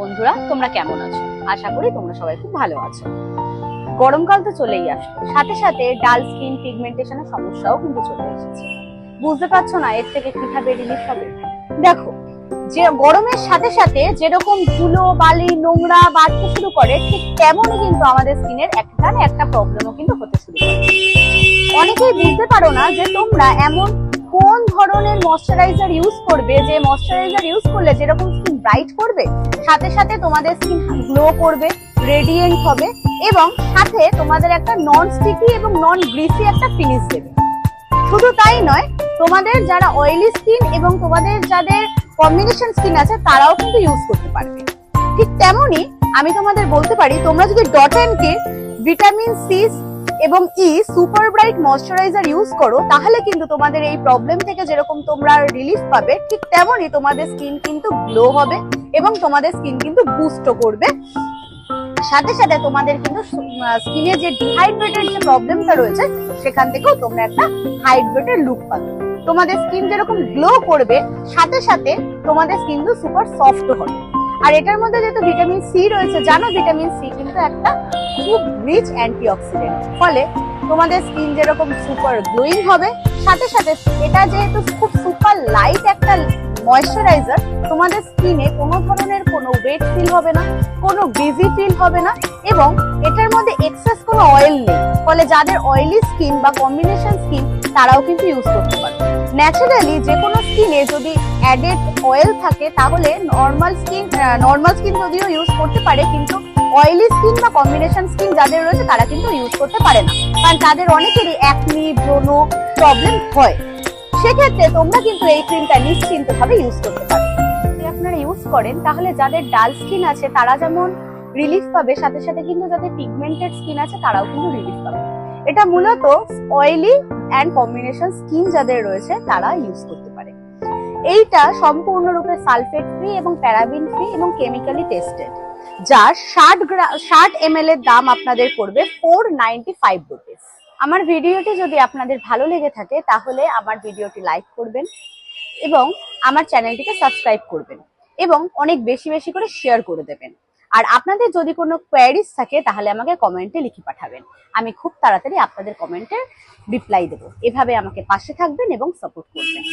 বন্ধুরা, তোমরা কেমন আছো? আশা করি তোমরা সবাই খুব ভালো আছো। গরমকাল তো চলেই আসলো, সাথে সাথে ডাল স্কিন পিগমেন্টেশনের সমস্যাও কিন্তু চলে এসেছে। বুঝতে পারছো না এর থেকে কিভাবে রিলিফ হবে? দেখো, যে গরমের সাথে সাথে যেরকম ধুলো বালি নোংরা বাড়তে শুরু করে, ঠিক তেমনই কিন্তু আমাদের স্কিনের একটা না একটা প্রবলেমও কিন্তু হতে শুরু করে। অনেকেই বুঝতে পারো না যে তোমরা এমন কোন ধরনের ময়শ্চারাইজার ইউজ করবে, যে ময়শ্চারাইজার ইউজ করলে যেরকম স্কিন ব্রাইট করবে, সাথে সাথে তোমাদের স্কিন গ্লো করবে, রেডিয়েন্ট হবে এবং সাথে তোমাদের একটা নন স্টিকি এবং নন গ্রিসি একটা ফিনিশ দেবে। শুধু তাই নয়, তোমাদের যারা অয়েলি স্কিন এবং তোমাদের যাদের কম্বিনেশন স্কিন আছে তারাও কিন্তু ইউজ করতে পারবে। ঠিক তেমনি আমি তোমাদের বলতে পারি, তোমরা যদি ডট এন্ড কির ভিটামিন সি এবং E super bright moisturiser use করো, তাহলে কিন্তু তোমাদের এই প্রবলেম থেকে যেরকম তোমরা রিলিফ পাবে, ঠিক তেমনি তোমাদের স্কিন কিন্তু গ্লো হবে এবং তোমাদের স্কিন কিন্তু বুস্টও করবে। সাথে সাথে তোমাদের কিন্তু স্কিনে যে ডিহাইড্রেটেড যে প্রবলেমটা রয়েছে, সেখান থেকেও তোমরা একটা হাইড্রেটেড লুক পাবে। তোমাদের স্কিন যেরকম গ্লো করবে, সাথে সাথে তোমাদের স্কিন কিন্তু সুপার সফট হবে। আর এটার মধ্যে যেহেতু ভিটামিন সি রয়েছে, জানো ভিটামিন সি কিন্তু একটা খুব রিচ অ্যান্টিঅক্সিডেন্ট, ফলে তোমাদের স্কিন যেরকম সুপার গ্লোয়িং হবে, সাথে সাথে এটা যেহেতু খুব সুপার লাইট একটা ময়শ্চারাইজার, তোমাদের স্কিনে কোনো ধরনের কোনো ওয়েট ফিল হবে না, কোনো গ্রিজি ফিল হবে না এবং এটার মধ্যে এক্সেস কোনো অয়েল নেই, ফলে যাদের অয়েলি স্কিন বা কম্বিনেশন স্কিন তারাও কিন্তু ইউজ করতে পারে। ন্যাচারালি যে কোনো স্কিনে যদি অ্যাডেড অয়েল থাকে, তাহলে নর্মাল স্কিন যদিও ইউজ করতে পারে, কিন্তু অয়েলি স্কিন বা কম্বিনেশন স্কিন যাদের রয়েছে তারা কিন্তু ইউজ করতে পারে না, কারণ তাদের অনেকেরই অ্যাকনি ব্রণ প্রবলেম হয়। সেক্ষেত্রে তোমরা কিন্তু এই ক্রিমটা নিশ্চিন্তভাবে ইউজ করতে পারো। যদি আপনারা ইউজ করেন, তাহলে যাদের ডাল স্কিন আছে তারা যেমন রিলিফ পাবে, সাথে সাথে কিন্তু যাদের পিগমেন্টেড স্কিন আছে তারাও কিন্তু রিলিফ পাবে। এটা মূলত অয়েলি অ্যান্ড কম্বিনেশন স্কিন যাদের রয়েছে তারা ইউজ করতে পারে। এইটা সম্পূর্ণরূপে সালফেট ফ্রি এবং প্যারাবিন ফ্রি এবং কেমিক্যালি টেস্টেড, যার 60 ml এর দাম আপনাদের পড়বে 495 রুপিস। আমার ভিডিওটি যদি আপনাদের ভালো লেগে থাকে, তাহলে আমার ভিডিওটি লাইক করবেন এবং আমার চ্যানেলটিকে সাবস্ক্রাইব করবেন এবং অনেক বেশি বেশি করে শেয়ার করে দেবেন। আর আপনাদের যদি কোনো কোয়ারিজ থাকে, তাহলে আমাকে কমেন্টে লিখে পাঠাবেন। আমি খুব তাড়াতাড়ি আপনাদের কমেন্টের রিপ্লাই দেবো। এভাবে আমাকে পাশে থাকবেন এবং সাপোর্ট করবেন।